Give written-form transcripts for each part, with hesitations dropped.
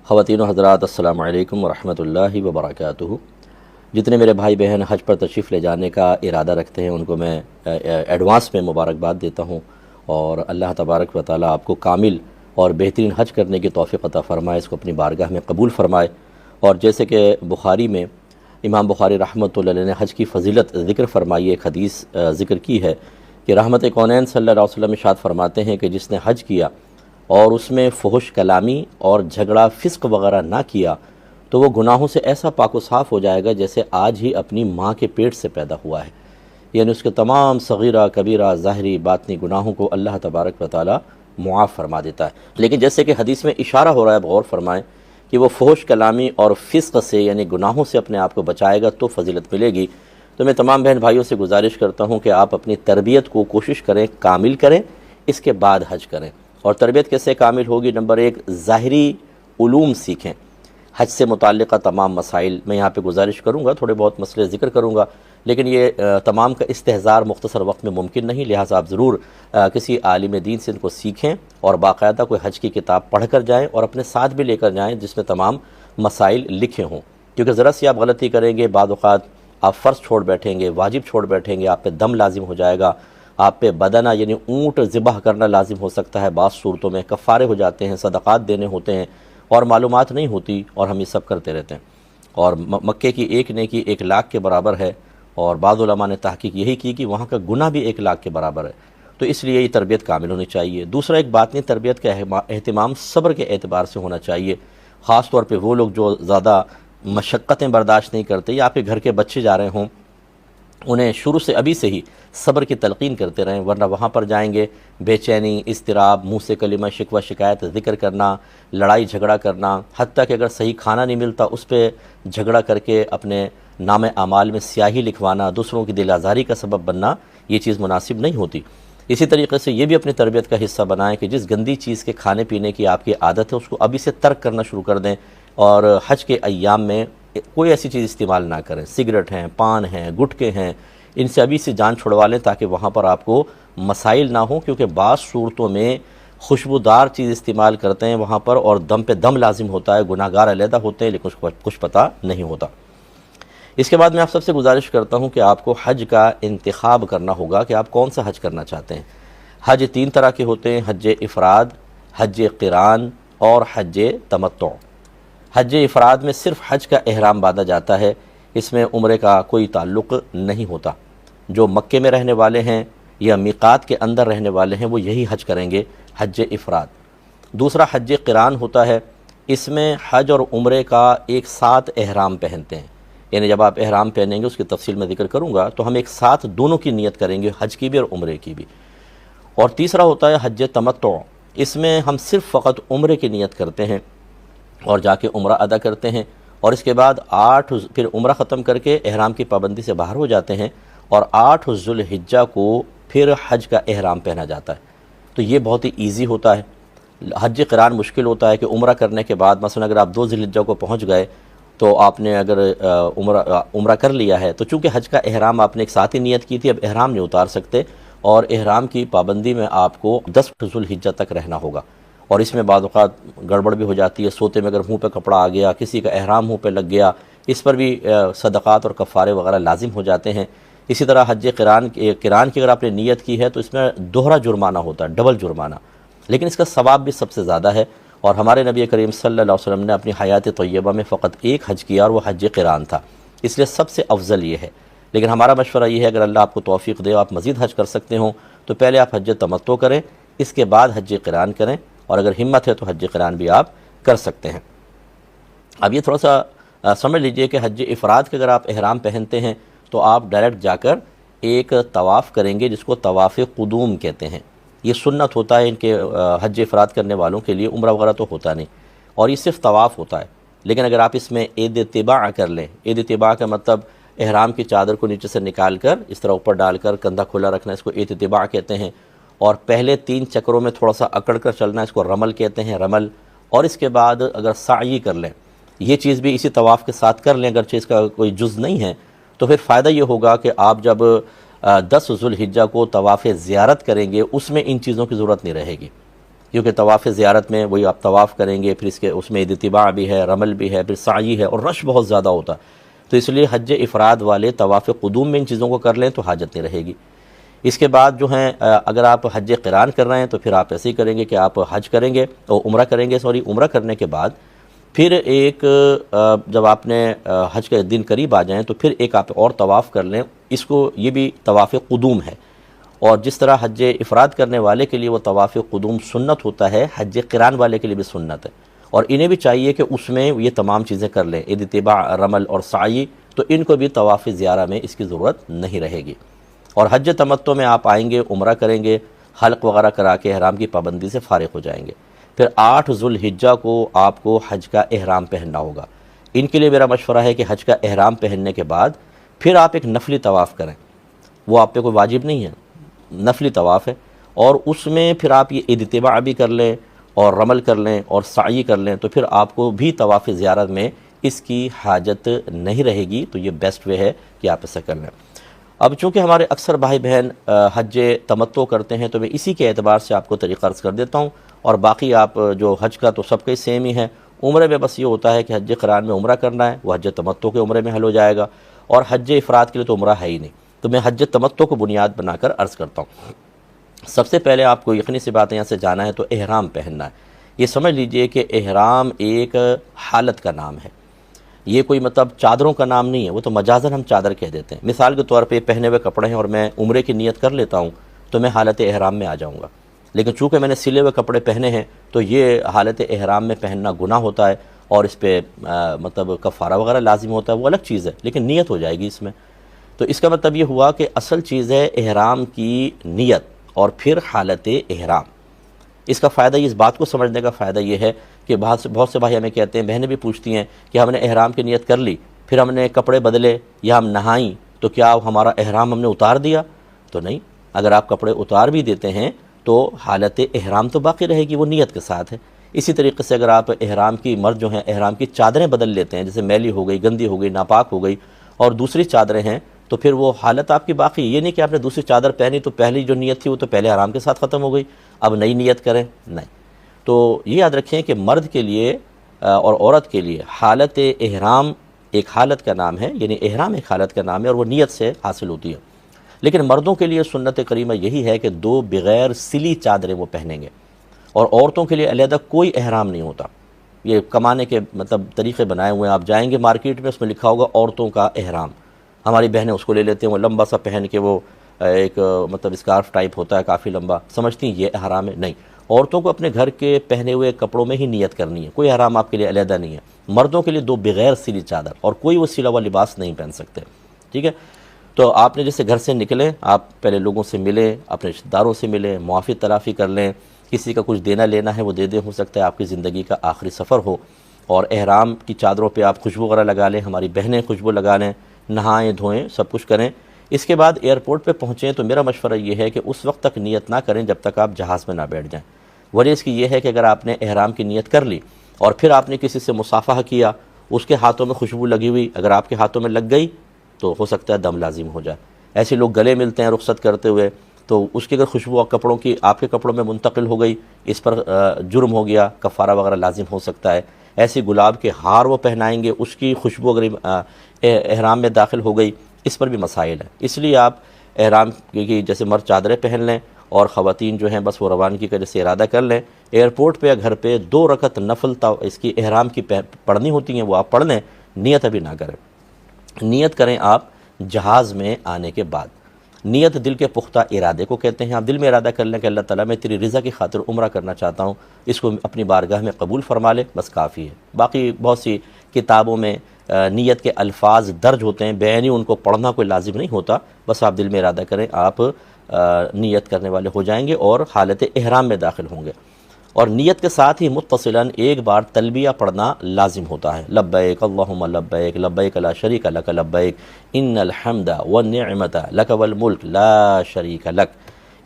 خواتین و حضرات، السلام علیکم ورحمۃ اللہ وبرکاتہ۔ جتنے میرے بھائی بہن حج پر تشریف لے جانے کا ارادہ رکھتے ہیں ان کو میں ایڈوانس میں مبارکباد دیتا ہوں، اور اللہ تبارک و تعالیٰ آپ کو کامل اور بہترین حج کرنے کی توفیق عطا فرمائے، اس کو اپنی بارگاہ میں قبول فرمائے۔ اور جیسے کہ بخاری میں امام بخاری رحمۃ اللہ علیہ نے حج کی فضیلت ذکر فرمائی، ایک حدیث ذکر کی ہے کہ رحمت کونین صلی اللہ علیہ وسلم ارشاد فرماتے ہیں کہ جس نے حج کیا اور اس میں فحش کلامی اور جھگڑا فسق وغیرہ نہ کیا تو وہ گناہوں سے ایسا پاک و صاف ہو جائے گا جیسے آج ہی اپنی ماں کے پیٹ سے پیدا ہوا ہے، یعنی اس کے تمام صغیرہ کبیرہ ظاہری باطنی گناہوں کو اللہ تبارک و تعالی معاف فرما دیتا ہے۔ لیکن جیسے کہ حدیث میں اشارہ ہو رہا ہے، غور فرمائیں کہ وہ فحش کلامی اور فسق سے یعنی گناہوں سے اپنے آپ کو بچائے گا تو فضیلت ملے گی۔ تو میں تمام بہن بھائیوں سے گزارش کرتا ہوں کہ آپ اپنی تربیت کو کوشش کریں کامل کریں، اس کے بعد حج کریں۔ اور تربیت کیسے کامل ہوگی؟ نمبر ایک، ظاہری علوم سیکھیں۔ حج سے متعلقہ تمام مسائل میں یہاں پہ گزارش کروں گا، تھوڑے بہت مسئلے ذکر کروں گا، لیکن یہ تمام کا استحضار مختصر وقت میں ممکن نہیں، لہٰذا آپ ضرور کسی عالم دین سے ان کو سیکھیں اور باقاعدہ کوئی حج کی کتاب پڑھ کر جائیں اور اپنے ساتھ بھی لے کر جائیں جس میں تمام مسائل لکھے ہوں، کیونکہ ذرا سی آپ غلطی کریں گے بعض اوقات آپ فرض چھوڑ بیٹھیں گے، واجب چھوڑ بیٹھیں گے، آپ پہ دم لازم ہو جائے گا، آپ پہ بدنہ یعنی اونٹ ذبح کرنا لازم ہو سکتا ہے، بعض صورتوں میں کفارے ہو جاتے ہیں، صدقات دینے ہوتے ہیں اور معلومات نہیں ہوتی اور ہم یہ سب کرتے رہتے ہیں۔ اور مکے کی ایک نیکی 1,00,000 کے برابر ہے، اور بعض علماء نے تحقیق یہی کی کہ وہاں کا گناہ بھی 1,00,000 کے برابر ہے، تو اس لیے یہ تربیت کامل ہونی چاہیے۔ دوسرا، ایک باطنی تربیت کا اہتمام صبر کے اعتبار سے ہونا چاہیے، خاص طور پہ وہ لوگ جو زیادہ مشقتیں برداشت نہیں کرتے، یا آپ کے گھر کے بچے جا رہے ہوں، انہیں شروع سے ابھی سے ہی صبر کی تلقین کرتے رہیں، ورنہ وہاں پر جائیں گے بے چینی، اضطراب، منہ سے کلمہ شکوہ شکایت ذکر کرنا، لڑائی جھگڑا کرنا، حتیٰ کہ اگر صحیح کھانا نہیں ملتا اس پہ جھگڑا کر کے اپنے نام اعمال میں سیاہی لکھوانا، دوسروں کی دل آزاری کا سبب بننا، یہ چیز مناسب نہیں ہوتی۔ اسی طریقے سے یہ بھی اپنی تربیت کا حصہ بنائیں کہ جس گندی چیز کے کھانے پینے کی آپ کی عادت ہے اس کو ابھی سے ترک کرنا شروع کر دیں، اور حج کے ایام میں کوئی ایسی چیز استعمال نہ کریں، سگریٹ ہیں، پان ہیں، گٹکے ہیں، ان سے ابھی سے جان چھڑوا لیں تاکہ وہاں پر آپ کو مسائل نہ ہوں، کیونکہ بعض صورتوں میں خوشبودار چیز استعمال کرتے ہیں وہاں پر اور دم پہ دم لازم ہوتا ہے، گناہ گار علیحدہ ہوتے ہیں لیکن کچھ پتہ نہیں ہوتا۔ اس کے بعد میں آپ سب سے گزارش کرتا ہوں کہ آپ کو حج کا انتخاب کرنا ہوگا کہ آپ کون سا حج کرنا چاہتے ہیں۔ حج 3 طرح کے ہوتے ہیں، حج افراد، حج قران اور حج تمتع۔ حج افراد میں صرف حج کا احرام باندھا جاتا ہے، اس میں عمرے کا کوئی تعلق نہیں ہوتا۔ جو مکے میں رہنے والے ہیں یا میقات کے اندر رہنے والے ہیں وہ یہی حج کریں گے، حج افراد۔ دوسرا حج قران ہوتا ہے، اس میں حج اور عمرے کا ایک ساتھ احرام پہنتے ہیں، یعنی جب آپ احرام پہنیں گے، اس کی تفصیل میں ذکر کروں گا، تو ہم ایک ساتھ دونوں کی نیت کریں گے، حج کی بھی اور عمرے کی بھی۔ اور تیسرا ہوتا ہے حج تمتع، اس میں ہم صرف فقط عمرے کی نیت کرتے ہیں اور جا کے عمرہ ادا کرتے ہیں، اور اس کے بعد پھر عمرہ ختم کر کے احرام کی پابندی سے باہر ہو جاتے ہیں، اور 8 ذوالحجہ کو پھر حج کا احرام پہنا جاتا ہے۔ تو یہ بہت ہی ایزی ہوتا ہے۔ حج قران مشکل ہوتا ہے کہ عمرہ کرنے کے بعد مثلا اگر آپ 2 ذوالحجہ کو پہنچ گئے تو آپ نے اگر عمرہ کر لیا ہے، تو چونکہ حج کا احرام آپ نے ایک ساتھ ہی نیت کی تھی، اب احرام نہیں اتار سکتے، اور احرام کی پابندی میں آپ کو 10 ذوالحجہ تک رہنا ہوگا۔ اور اس میں بعض اوقات گڑبڑ بھی ہو جاتی ہے، سوتے میں اگر منہ پہ کپڑا آ گیا، کسی کا احرام منہ پہ لگ گیا، اس پر بھی صدقات اور کفارے وغیرہ لازم ہو جاتے ہیں۔ اسی طرح حج قران کی اگر آپ نے نیت کی ہے تو اس میں دوہرا جرمانہ ہوتا ہے، ڈبل جرمانہ، لیکن اس کا ثواب بھی سب سے زیادہ ہے۔ اور ہمارے نبی کریم صلی اللہ علیہ وسلم نے اپنی حیات طیبہ میں فقط ایک حج کیا اور وہ حج قران تھا، اس لیے سب سے افضل یہ ہے۔ لیکن ہمارا مشورہ یہ ہے اگر اللہ آپ کو توفیق دے آپ مزید حج کر سکتے ہوں تو پہلے آپ حج تمتع کریں، اس کے بعد حج قران کریں، اور اگر ہمت ہے تو حج قران بھی آپ کر سکتے ہیں۔ اب یہ تھوڑا سا سمجھ لیجئے کہ حج افراد کے اگر آپ احرام پہنتے ہیں تو آپ ڈائریکٹ جا کر ایک طواف کریں گے جس کو طواف قدوم کہتے ہیں۔ یہ سنت ہوتا ہے ان کے حج افراد کرنے والوں کے لیے، عمرہ وغیرہ تو ہوتا نہیں، اور یہ صرف طواف ہوتا ہے۔ لیکن اگر آپ اس میں عید طباع کر لیں، عید طباع کا مطلب احرام کی چادر کو نیچے سے نکال کر اس طرح اوپر ڈال کر کندھا کھلا رکھنا، اس کو عید طباع کہتے ہیں، اور پہلے 3 چکروں میں تھوڑا سا اکڑ کر چلنا، اس کو رمل کہتے ہیں، رمل۔ اور اس کے بعد اگر سعی کر لیں، یہ چیز بھی اسی طواف کے ساتھ کر لیں، اگرچہ اس کا کوئی جز نہیں ہے، تو پھر فائدہ یہ ہوگا کہ آپ جب 10 ذوالحجہ کو طواف زیارت کریں گے اس میں ان چیزوں کی ضرورت نہیں رہے گی۔ کیونکہ طواف زیارت میں وہی آپ طواف کریں گے، پھر اس میں اتباع بھی ہے، رمل بھی ہے، پھر سعی ہے، اور رش بہت زیادہ ہوتا ہے، تو اس لیے حج افراد والے طواف قدوم میں ان چیزوں کو کر لیں تو حاجت نہیں رہے گی۔ اس کے بعد جو ہیں اگر آپ حج قران کر رہے ہیں تو پھر آپ ایسے ہی کریں گے کہ آپ حج کریں گے اور عمرہ کریں گے، عمرہ کرنے کے بعد پھر ایک جب آپ نے حج کے دن قریب آ جائیں تو پھر ایک آپ اور طواف کر لیں، اس کو یہ بھی طواف قدوم ہے۔ اور جس طرح حج افراد کرنے والے کے لیے وہ طواف قدوم سنت ہوتا ہے، حج قران والے کے لیے بھی سنت ہے، اور انہیں بھی چاہیے کہ اس میں یہ تمام چیزیں کر لیں، اتباع، رمل اور سعی، تو ان کو بھی طواف زیارہ میں اس کی ضرورت نہیں رہے گی۔ اور حج تمتع میں آپ آئیں گے، عمرہ کریں گے، حلق وغیرہ کرا کے احرام کی پابندی سے فارغ ہو جائیں گے۔ پھر 8 ذو الحجہ کو آپ کو حج کا احرام پہننا ہوگا۔ ان کے لیے میرا مشورہ ہے کہ حج کا احرام پہننے کے بعد پھر آپ ایک نفلی طواف کریں، وہ آپ پہ کوئی واجب نہیں ہے، نفلی طواف ہے، اور اس میں پھر آپ یہ اتباع بھی کر لیں اور رمل کر لیں اور سعی کر لیں، تو پھر آپ کو بھی طواف زیارت میں اس کی حاجت نہیں رہے گی۔ تو یہ بیسٹ وے ہے کہ آپ ایسا کر لیں۔ اب چونکہ ہمارے اکثر بھائی بہن حج تمتع کرتے ہیں تو میں اسی کے اعتبار سے آپ کو طریقہ عرض کر دیتا ہوں، اور باقی آپ جو حج کا تو سب کے سیم ہی ہے۔ عمرے میں بس یہ ہوتا ہے کہ حج قران میں عمرہ کرنا ہے، وہ حج تمتع کے عمرے میں حل ہو جائے گا، اور حج افراد کے لیے تو عمرہ ہے ہی نہیں، تو میں حج تمتع کو بنیاد بنا کر عرض کرتا ہوں۔ سب سے پہلے آپ کو یقینی سی بات یہاں سے جانا ہے تو احرام پہننا ہے۔ یہ سمجھ لیجئے کہ احرام ایک حالت کا نام ہے، یہ کوئی مطلب چادروں کا نام نہیں ہے، وہ تو مجازاً ہم چادر کہہ دیتے ہیں۔ مثال کے طور پہ پہنے ہوئے کپڑے ہیں اور میں عمرے کی نیت کر لیتا ہوں تو میں حالت احرام میں آ جاؤں گا، لیکن چونکہ میں نے سلے ہوئے کپڑے پہنے ہیں تو یہ حالت احرام میں پہننا گناہ ہوتا ہے، اور اس پہ مطلب کفارہ وغیرہ لازم ہوتا ہے، وہ الگ چیز ہے، لیکن نیت ہو جائے گی اس میں۔ تو اس کا مطلب یہ ہوا کہ اصل چیز ہے احرام کی نیت اور پھر حالت احرام۔ اس کا فائدہ اس بات کو سمجھنے کا فائدہ یہ ہے کہ بہت سے بھائی ہمیں کہتے ہیں، بہنیں بھی پوچھتی ہیں کہ ہم نے احرام کی نیت کر لی، پھر ہم نے کپڑے بدلے یا ہم نہائیں تو کیا ہمارا احرام ہم نے اتار دیا؟ تو نہیں، اگر آپ کپڑے اتار بھی دیتے ہیں تو حالت احرام تو باقی رہے گی، وہ نیت کے ساتھ ہے۔ اسی طریقے سے اگر آپ احرام کی مرد جو ہیں احرام کی چادریں بدل لیتے ہیں، جیسے میلی ہو گئی، گندی ہو گئی، ناپاک ہو گئی، اور دوسری چادریں ہیں، تو پھر وہ حالت آپ کی باقی۔ یہ نہیں کہ آپ نے دوسری چادر پہنی تو پہلی جو نیت تھی وہ تو پہلے احرام کے ساتھ ختم ہو گئی، اب نئی نیت کریں، نہیں۔ تو یہ یاد رکھیں کہ مرد کے لیے اور عورت کے لیے حالت احرام ایک حالت کا نام ہے، یعنی احرام ایک حالت کا نام ہے، اور وہ نیت سے حاصل ہوتی ہے۔ لیکن مردوں کے لیے سنت کریمہ یہی ہے کہ 2 بغیر سلی چادریں وہ پہنیں گے، اور عورتوں کے لیے علیحدہ کوئی احرام نہیں ہوتا۔ یہ کمانے کے مطلب طریقے بنائے ہوئے ہیں، آپ جائیں گے مارکیٹ میں، اس میں لکھا ہوگا عورتوں کا احرام، ہماری بہنیں اس کو لے لیتے ہیں، وہ لمبا سا پہن کے، وہ ایک مطلب اسکارف ٹائپ ہوتا ہے کافی لمبا، سمجھتی ہیں یہ احرام ہے۔ نہیں، عورتوں کو اپنے گھر کے پہنے ہوئے کپڑوں میں ہی نیت کرنی ہے، کوئی احرام آپ کے لیے علیحدہ نہیں ہے۔ مردوں کے لیے 2 بغیر سلی چادر، اور کوئی وہ سلا ہوا لباس نہیں پہن سکتے، ٹھیک ہے۔ تو آپ نے جیسے گھر سے نکلیں، آپ پہلے لوگوں سے ملیں، اپنے رشتہ داروں سے ملیں، معافی تلافی کر لیں، کسی کا کچھ دینا لینا ہے وہ دے دیں، ہو سکتا ہے آپ کی زندگی کا آخری سفر ہو، اور احرام کی چادروں پہ آپ خوشبو وغیرہ لگا لیں، ہماری بہنیں خوشبو لگا لیں، نہائیں دھوئیں، سب کچھ کریں۔ اس کے بعد ایئرپورٹ پہ پہنچیں تو میرا مشورہ یہ ہے کہ اس وقت تک نیت نہ کریں جب تک آپ جہاز میں نہ بیٹھ جائیں۔ وجہ اس کی یہ ہے کہ اگر آپ نے احرام کی نیت کر لی اور پھر آپ نے کسی سے مصافحہ کیا، اس کے ہاتھوں میں خوشبو لگی ہوئی اگر آپ کے ہاتھوں میں لگ گئی تو ہو سکتا ہے دم لازم ہو جائے۔ ایسے لوگ گلے ملتے ہیں رخصت کرتے ہوئے، تو اس کی اگر خوشبو کپڑوں کی آپ کے کپڑوں میں منتقل ہو گئی، اس پر جرم ہو گیا، کفارہ وغیرہ لازم ہو سکتا ہے۔ ایسے گلاب کے ہار وہ پہنائیں گے، اس کی خوشبو اگر احرام میں داخل ہو گئی، اس پر بھی مسائل ہیں۔ اس لیے آپ احرام کی جیسے مرد چادریں پہن لیں، اور خواتین جو ہیں بس وہ روانگی کا جیسے ارادہ کر لیں، ایئرپورٹ پہ یا گھر پہ 2 رکعت نفل اس کی احرام کی پڑھنی ہوتی ہیں، وہ آپ پڑھ لیں، نیت ابھی نہ کریں۔ نیت کریں آپ جہاز میں آنے کے بعد۔ نیت دل کے پختہ ارادے کو کہتے ہیں۔ آپ دل میں ارادہ کر لیں کہ اللہ تعالیٰ میں تیری رضا کی خاطر عمرہ کرنا چاہتا ہوں، اس کو اپنی بارگاہ میں قبول فرما لے، بس کافی ہے۔ باقی بہت سی کتابوں میں نیت کے الفاظ درج ہوتے ہیں، بیانی ان کو پڑھنا کوئی لازم نہیں ہوتا، بس آپ دل میں ارادہ کریں، آپ نیت کرنے والے ہو جائیں گے اور حالت احرام میں داخل ہوں گے۔ اور نیت کے ساتھ ہی متصلاً ایک بار تلبیہ پڑھنا لازم ہوتا ہے، لبیک اللہم لبیک لبیک لا شریک لک لبیک ان الحمد والنعمت لک والملک لا شریک لک۔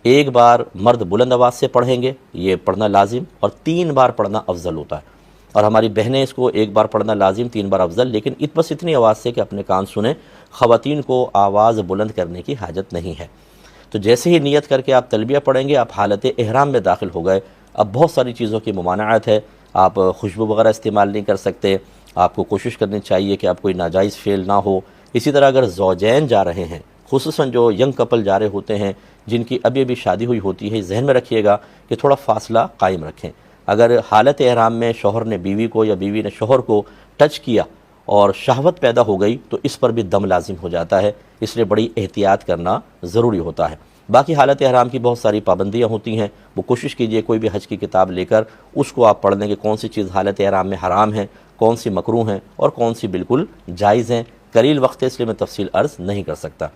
ایک بار مرد بلند آواز سے پڑھیں گے، یہ پڑھنا لازم، اور 3 بار پڑھنا افضل ہوتا ہے۔ اور ہماری بہنیں اس کو 1 بار پڑھنا لازم، 3 بار افضل، لیکن بس اتنی آواز سے کہ اپنے کان سنیں، خواتین کو آواز بلند کرنے کی حاجت نہیں ہے۔ تو جیسے ہی نیت کر کے آپ تلبیہ پڑھیں گے، آپ حالت احرام میں داخل ہو گئے، اب بہت ساری چیزوں کی ممانعت ہے، آپ خوشبو وغیرہ استعمال نہیں کر سکتے، آپ کو کوشش کرنی چاہیے کہ آپ کوئی ناجائز فعل نہ ہو۔ اسی طرح اگر زوجین جا رہے ہیں، خصوصاً جو ینگ کپل جا رہے ہوتے ہیں جن کی ابھی ابھی شادی ہوئی ہوتی ہے، ذہن میں رکھیے گا کہ تھوڑا فاصلہ قائم رکھیں۔ اگر حالت احرام میں شوہر نے بیوی کو یا بیوی نے شوہر کو ٹچ کیا اور شہوت پیدا ہو گئی تو اس پر بھی دم لازم ہو جاتا ہے، اس لیے بڑی احتیاط کرنا ضروری ہوتا ہے۔ باقی حالت احرام کی بہت ساری پابندیاں ہوتی ہیں، وہ کوشش کیجئے کوئی بھی حج کی کتاب لے کر اس کو آپ پڑھ لیں کہ کون سی چیز حالت احرام میں حرام ہے، کون سی مکروہ ہیں اور کون سی بالکل جائز ہیں۔ قلیل وقت ہے اس لیے میں تفصیل عرض نہیں کر سکتا۔